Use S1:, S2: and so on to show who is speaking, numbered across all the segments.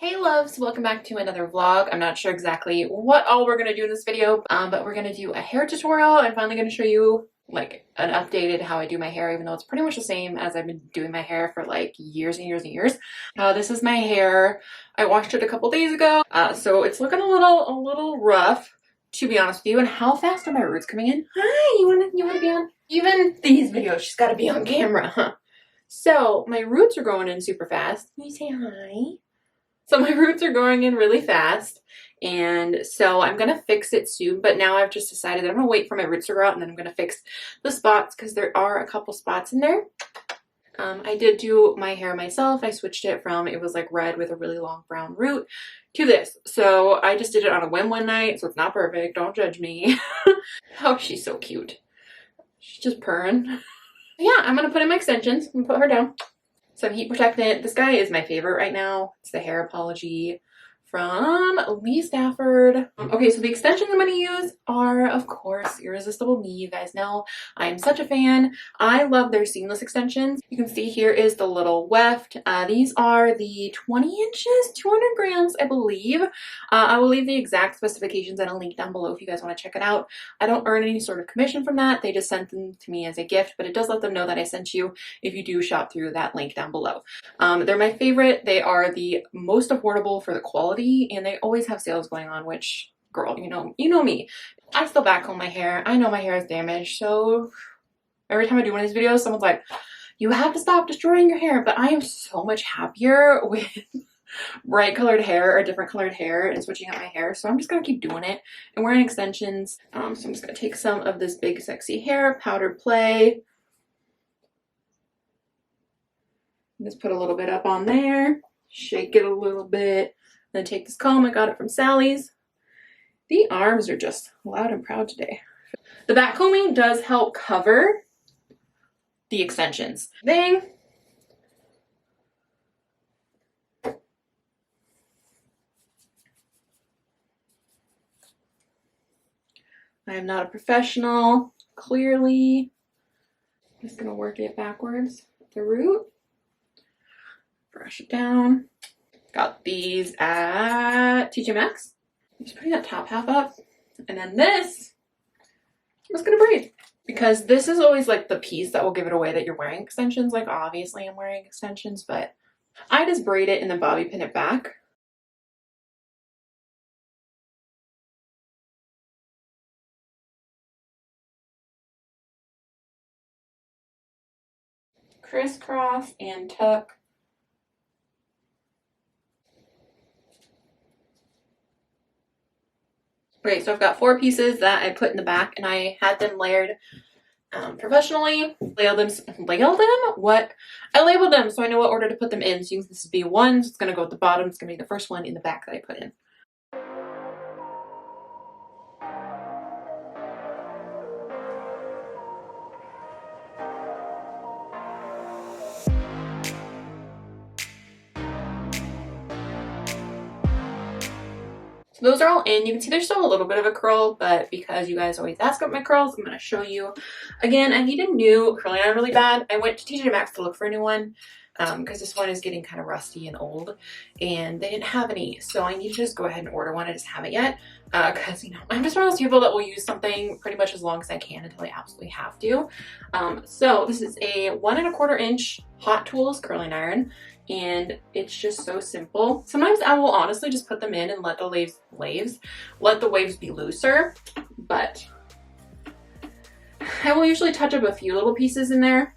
S1: Hey loves, welcome back to another vlog. I'm not sure exactly what all we're gonna do in this video, but we're gonna do a hair tutorial. I'm finally gonna show you like an updated how I do my hair, even though it's pretty much the same as I've been doing my hair for like years and years and years. This is my hair. I washed it a couple days ago, so it's looking a little rough, to be honest with you. And how fast are my roots coming in? Hi, you wanna be on? Even these videos, she's gotta be on camera, huh? So my roots are going in super fast. Can you say hi? So my roots are going in really fast, and so I'm going to fix it soon, but now I've just decided that I'm going to wait for my roots to grow out and then I'm going to fix the spots because there are a couple spots in there. I did do my hair myself. I switched it from, it was like red with a really long brown root to this. So I just did it on a whim one night, so it's not perfect. Don't judge me. Oh, she's so cute. She's just purring. Yeah, I'm going to put in my extensions. I'm going to put her down. Some heat protectant. This guy is my favorite right now. It's the Hair Apology from Lee Stafford. Okay, so the extensions I'm going to use are, of course, Irresistible Me. You guys know I am such a fan. I love their seamless extensions. You can see here is the little weft. These are the 20 inches, 200 grams, I believe. I will leave the exact specifications and a link down below if you guys want to check it out. I don't earn any sort of commission from that. They just sent them to me as a gift, but it does let them know that I sent you if you do shop through that link down below. They're my favorite. They are the most affordable for the quality, and they always have sales going on, which, girl, you know me. I still backcomb my hair. I know my hair is damaged, so every time I do one of these videos, someone's like, you have to stop destroying your hair. But I am so much happier with bright colored hair or different colored hair and switching up my hair, so I'm just gonna keep doing it and wearing extensions. So I'm just gonna take some of this Big Sexy Hair Powder Play. Just put a little bit up on there, shake it a little bit, then take this comb. I got it from Sally's. The arms are just loud and proud today. The back combing does help cover the extensions. Bang! I am not a professional, clearly. I'm just gonna work it backwards, the root. Brush it down. Got these at TJ Maxx. I'm just putting that top half up. And then this, I'm just gonna braid. Because this is always like the piece that will give it away that you're wearing extensions. Like obviously I'm wearing extensions, but I just braid it and then bobby pin it back. Crisscross and tuck. Okay, so I've got 4 pieces that I put in the back, and I had them layered professionally. Labeled them? What? I labeled them so I know what order to put them in. So this is B1, so it's going to go at the bottom. It's going to be the first one in the back that I put in. So those are all in. You can see there's still a little bit of a curl, but because you guys always ask about my curls, I'm going to show you. Again, I need a new curling iron really bad. I went to TJ Maxx to look for a new one because this one is getting kind of rusty and old, and they didn't have any. So I need to just go ahead and order one. I just haven't yet because, I'm just one of those people that will use something pretty much as long as I can until I absolutely have to. So this is a 1 1/4 inch Hot Tools curling iron. And it's just so simple. Sometimes I will honestly just put them in and let the waves be looser, but I will usually touch up a few little pieces in there.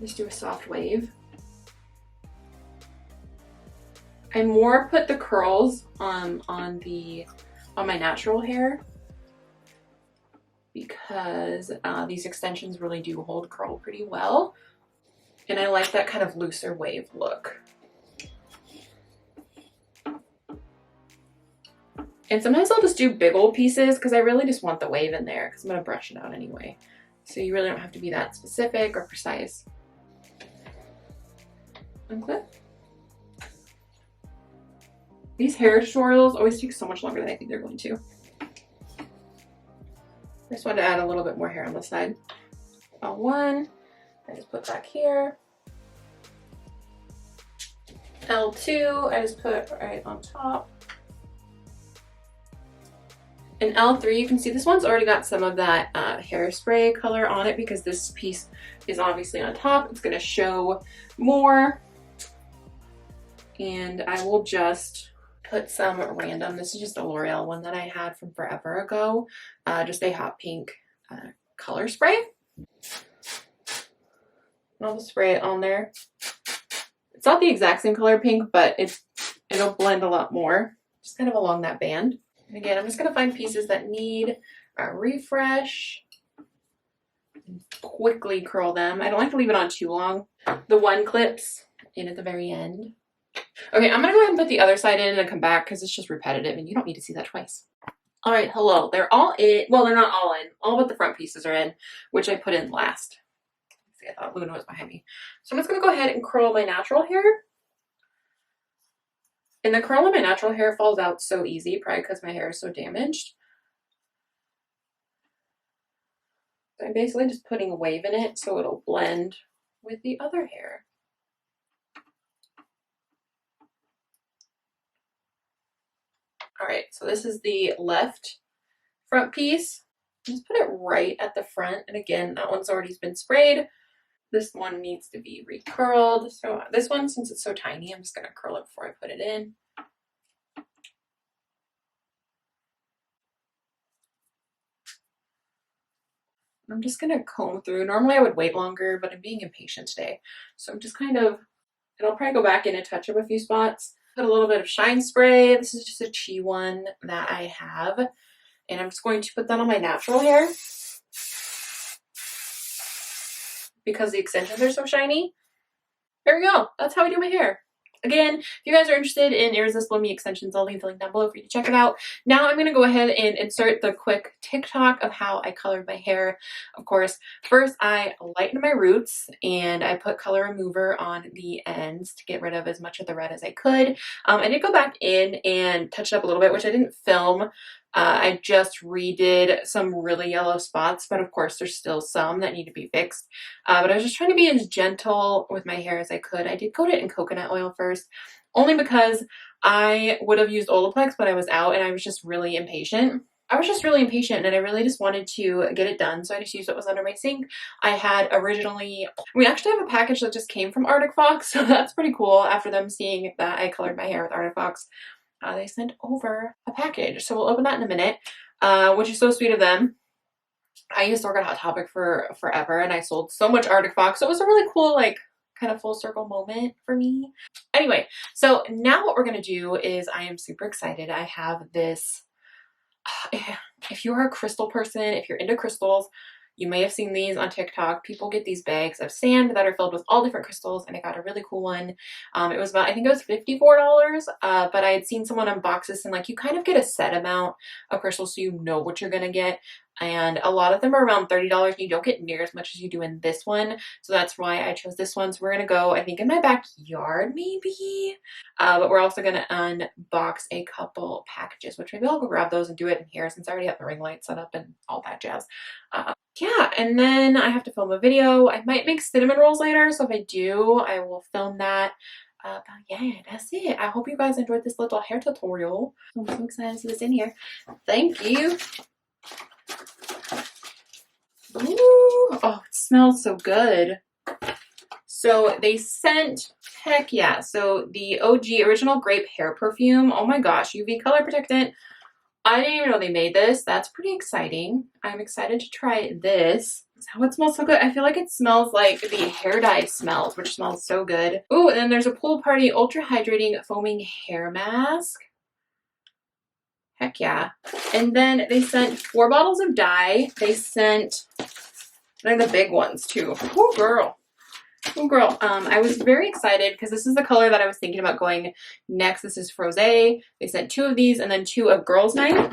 S1: Just do a soft wave. I more put the curls on my natural hair because these extensions really do hold curl pretty well. And I like that kind of looser wave look. And sometimes I'll just do big old pieces because I really just want the wave in there because I'm going to brush it out anyway. So you really don't have to be that specific or precise. Unclip. These hair tutorials always take so much longer than I think they're going to. I just wanted to add a little bit more hair on this side. On one. I just put back here. L2, I just put right on top. In L3, you can see this one's already got some of that hairspray color on it because this piece is obviously on top. It's gonna show more. And I will just put some random, this is just a L'Oreal one that I had from forever ago, just a hot pink color spray. And I'll just spray it on there. It's not the exact same color pink, but it'll blend a lot more, just kind of along that band. And again, I'm just gonna find pieces that need a refresh and quickly curl them. I don't like to leave it on too long. The one clips in at the very end. Okay, I'm gonna go ahead and put the other side in and then come back because it's just repetitive and you don't need to see that twice. All right, hello, they're all in. Well, they're not all in. All but the front pieces are in, which I put in last. See, I thought Luna was behind me. So I'm just gonna go ahead and curl my natural hair. And the curl of my natural hair falls out so easy, probably because my hair is so damaged. So I'm basically just putting a wave in it so it'll blend with the other hair. All right, so this is the left front piece. Just put it right at the front. And again, that one's already been sprayed. This one needs to be recurled. So this one, since it's so tiny, I'm just gonna curl it before I put it in. I'm just gonna comb through. Normally I would wait longer, but I'm being impatient today. So I'm just kind of, and I'll probably go back in and touch up a few spots. Put a little bit of shine spray. This is just a Chi one that I have. And I'm just going to put that on my natural hair because the extensions are so shiny. There we go. That's how I do my hair. Again, if you guys are interested in Irresistible Me extensions, I'll leave the link down below for you to check it out. Now I'm going to go ahead and insert the quick TikTok of how I colored my hair. Of course, first I lightened my roots and I put color remover on the ends to get rid of as much of the red as I could. I did go back in and touch it up a little bit, which I didn't film. I just redid some really yellow spots, but of course there's still some that need to be fixed. But I was just trying to be as gentle with my hair as I could. I did coat it in coconut oil first, only because I would have used Olaplex, but I was out and I was just really impatient. And I really just wanted to get it done, so I just used what was under my sink. I had originally, we actually have a package that just came from Arctic Fox, so that's pretty cool. After them seeing that I colored my hair with Arctic Fox, they sent over a package. So we'll open that in a minute, which is so sweet of them. I used to work at Hot Topic for forever and I sold so much Arctic Fox. So it was a really cool, like, kind of full circle moment for me. Anyway, so now what we're going to do is I am super excited. I have this, if you're a crystal person, if you're into crystals, you may have seen these on TikTok. People get these bags of sand that are filled with all different crystals, and I got a really cool one. It was about, I think it was $54, but I had seen someone unbox this, and like you kind of get a set amount of crystals so you know what you're gonna get. And a lot of them are around $30 and you don't get near as much as you do in this one. So that's why I chose this one. So we're gonna go, I think in my backyard maybe, but we're also gonna unbox a couple packages, which maybe I'll go grab those and do it in here since I already have the ring light set up and all that jazz. Yeah, and then I have to film a video. I might make cinnamon rolls later, so if I do, I will film that. But yeah, that's it. I hope you guys enjoyed this little hair tutorial. I'm so excited to see this in here. Thank you. Ooh, oh, it smells so good. So they sent, heck yeah, so the OG original grape hair perfume. Oh my gosh, UV color protectant. I didn't even know they made this. That's pretty exciting. I'm excited to try this. Oh, it smells so good. I feel like it smells like the hair dye smells, which smells so good. Ooh, and then there's a Pool Party Ultra Hydrating Foaming Hair Mask. Heck yeah. And then they sent 4 bottles of dye. They sent, they're the big ones too. Oh girl. Oh girl. I was very excited because this is the color that I was thinking about going next. This is Frosé. They sent 2 of these and then 2 of Girls Night,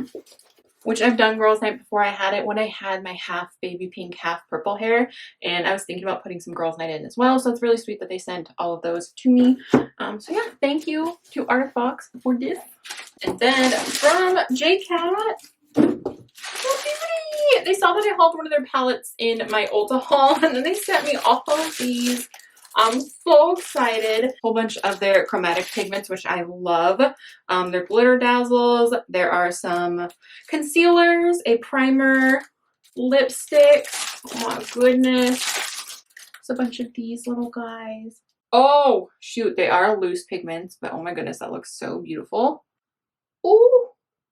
S1: which I've done Girls Night before. I had it when I had my half baby pink, half purple hair, and I was thinking about putting some Girls Night in as well. So it's really sweet that they sent all of those to me. So yeah, thank you to Arctic Fox for this. And then from JCat, they saw that I hauled one of their palettes in my Ulta haul, and then they sent me all of these I'm so excited. Whole bunch of their chromatic pigments, which I love. Their glitter dazzles. There are some concealers, a primer, lipstick. Oh my goodness. It's a bunch of these little guys. Oh, shoot. They are loose pigments, but oh my goodness, that looks so beautiful. Ooh,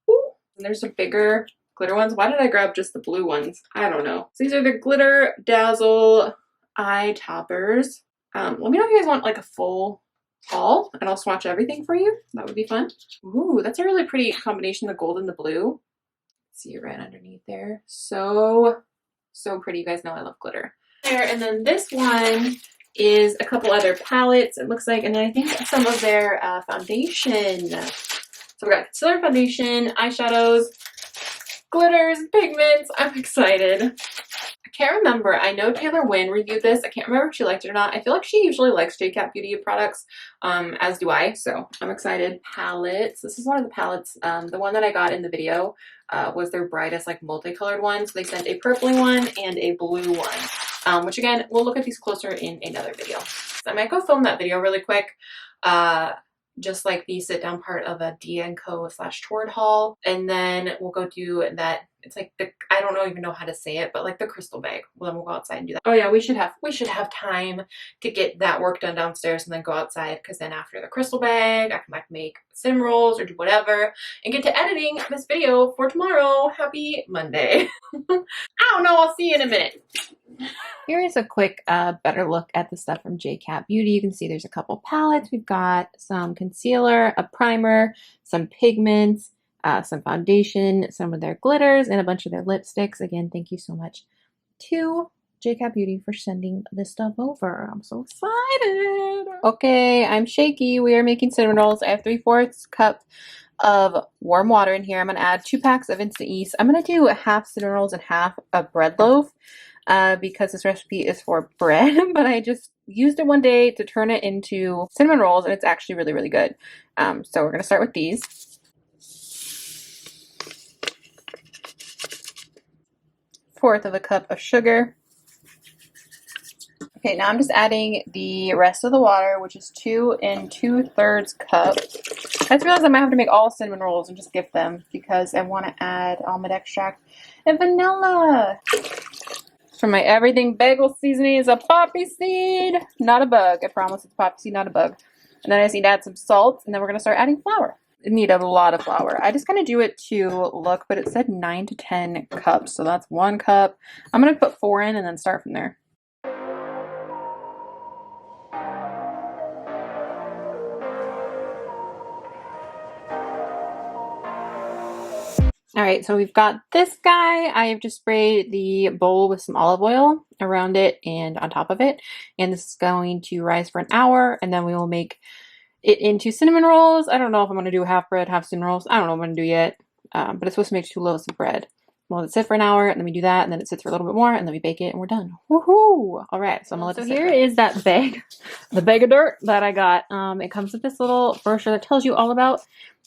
S1: ooh. And there's some bigger glitter ones. Why did I grab just the blue ones? I don't know. So these are the glitter dazzle eye toppers. Let me know if you guys want like a full haul and I'll swatch everything for you. That would be fun. Ooh, that's a really pretty combination, the gold and the blue. See it right underneath there. So pretty. You guys know I love glitter. There, and then this one is a couple other palettes, it looks like, and then I think some of their foundation. So we got concealer, foundation, eyeshadows, glitters, pigments. I'm excited. I can't remember. I know Taylor Wynn reviewed this. I can't remember if she liked it or not. I feel like she usually likes JCat Beauty products, as do I. So I'm excited. Palettes. This is one of the palettes. The one that I got in the video was their brightest, like multicolored one. So they sent a purpley one and a blue one, which again, we'll look at these closer in another video. So I might go film that video really quick. Just like the sit down part of a D & Co / Toward haul, and then we'll go do that. It's like the, I don't even know how to say it, but like the crystal bag. Well, then we'll go outside and do that. Oh yeah, we should have time to get that work done downstairs and then go outside, because then after the crystal bag I can like make cinnamon rolls or do whatever and get to editing this video for tomorrow. Happy Monday. I don't know, I'll see you in a minute. Here is a quick better look at the stuff from JCat Beauty. You can see there's a couple palettes. We've got some concealer, a primer, some pigments, some foundation, some of their glitters, and a bunch of their lipsticks. Again, thank you so much to JCat Beauty for sending this stuff over. I'm so excited. Okay, I'm shaky. We are making cinnamon rolls. I have 3/4 cup of warm water in here. I'm going to add 2 packs of Instant Yeast. I'm going to do half cinnamon rolls and half a bread loaf. Because this recipe is for bread, but I just used it one day to turn it into cinnamon rolls, and it's actually really, really good. So we're going to start with these. 1/4 cup of sugar. Okay, now I'm just adding the rest of the water, which is 2 2/3 cups. I just realized I might have to make all cinnamon rolls and just gift them, because I want to add almond extract and vanilla. For my everything bagel seasoning is a poppy seed, not a bug. I promise it's a poppy seed, not a bug. And then I just need to add some salt, and then we're going to start adding flour. I need a lot of flour. I just kind of do it to look, but it said 9 to 10 cups, so that's 1 cup. I'm going to put 4 in and then start from there. All right, so we've got this guy. I have just sprayed the bowl with some olive oil around it and on top of it. And this is going to rise for an hour, and then we will make it into cinnamon rolls. I don't know if I'm going to do half bread, half cinnamon rolls. I don't know what I'm going to do yet, but it's supposed to make 2 loaves of bread. We'll let it sit for an hour, and then we do that, and then it sits for a little bit more, and then we bake it, and we're done. Woohoo! All right, so I'm going to let it sit. So here is that bag, the bag of dirt that I got. It comes with this little brochure that tells you all about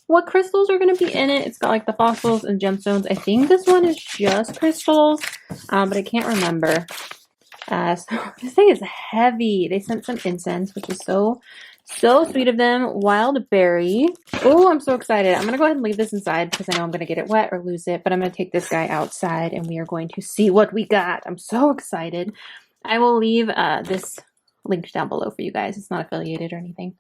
S1: what crystals are going to be in it. It's got like the fossils and gemstones. I think this one is just crystals, but I can't remember. So this thing is heavy. They sent some incense, which is so sweet of them. Wild berry. Oh, I'm so excited. I'm going to go ahead and leave this inside because I know I'm going to get it wet or lose it, but I'm going to take this guy outside and we are going to see what we got. I'm so excited. I will leave this linked down below for you guys. It's not affiliated or anything.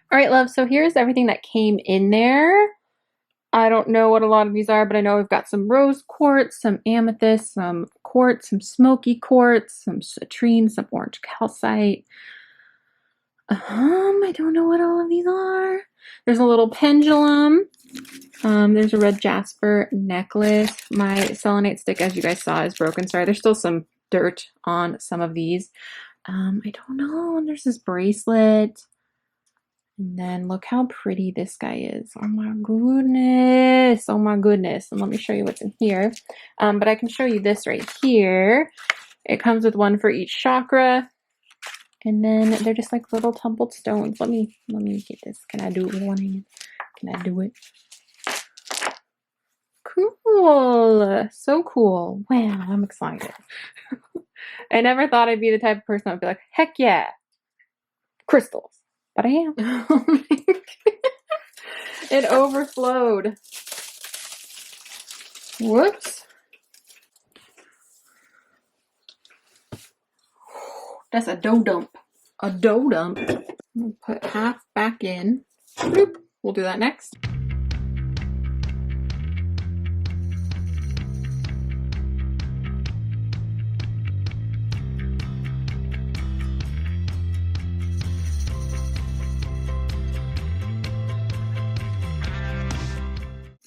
S1: All right, love, so here's everything that came in there. I don't know what a lot of these are, but I know we've got some rose quartz, some amethyst, some quartz, some smoky quartz, some citrine, some orange calcite. I don't know what all of these are. There's a little pendulum. There's a red jasper necklace. My selenite stick, as you guys saw, is broken. Sorry, there's still some dirt on some of these. I don't know. There's this bracelet. And then look how pretty this guy is. Oh my goodness. Oh my goodness. And let me show you what's in here. But I can show you this right here. It comes with one for each chakra. And then they're just like little tumbled stones. Let me get this. Can I do it with one hand? Can I do it? Cool. So cool. Wow, I'm excited. I never thought I'd be the type of person that would be like, heck yeah, crystals. But I am. It overflowed. Whoops. That's a dough dump. A dough dump. I'm gonna put half back in. Bloop. We'll do that next.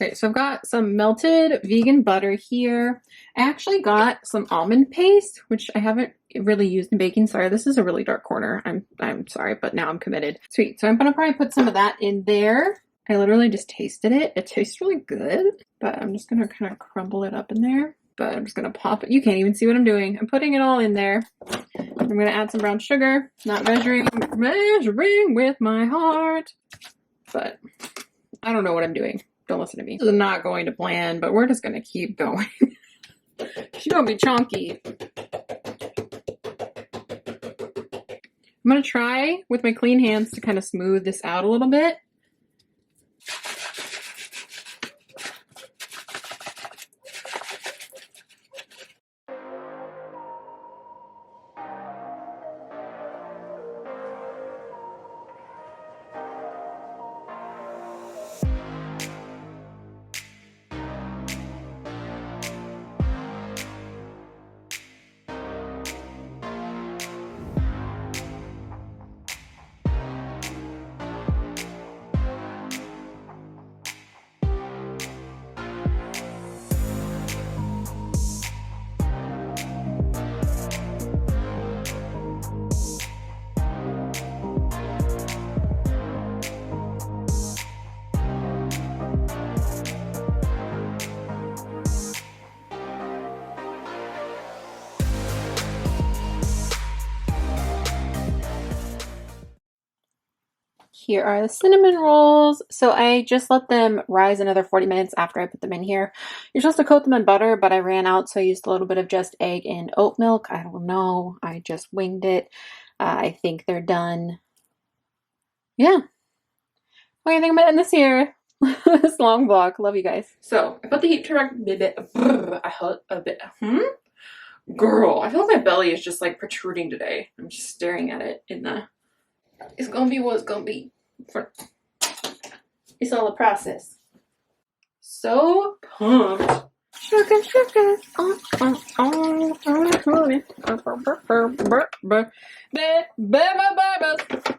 S1: Okay, so I've got some melted vegan butter here. I actually got some almond paste, which I haven't really used in baking. Sorry, this is a really dark corner. I'm sorry, but now I'm committed. Sweet. So I'm gonna probably put some of that in there. I literally just tasted it. It tastes really good, but I'm just gonna kind of crumble it up in there. But I'm just gonna pop it. You can't even see what I'm doing. I'm putting it all in there. I'm gonna add some brown sugar. Not measuring with my heart. But I don't know what I'm doing. Don't listen to me. This is not going to plan, but we're just gonna keep going. She's gonna be chunky. I'm gonna try with my clean hands to kind of smooth this out a little bit. Here are the cinnamon rolls. So I just let them rise another 40 minutes after I put them in here. You're supposed to coat them in butter, but I ran out, so I used a little bit of just egg and oat milk. I don't know. I just winged it. I think they're done. Yeah. What do you think I'm gonna end this here? This long vlog. Love you guys. So I put the heat track a bit. Girl, I feel like my belly is just like protruding today. I'm just staring at it in the. It's gonna be what it's gonna be. It's all a process. So pumped. Sugar, sugar. Baby, baby.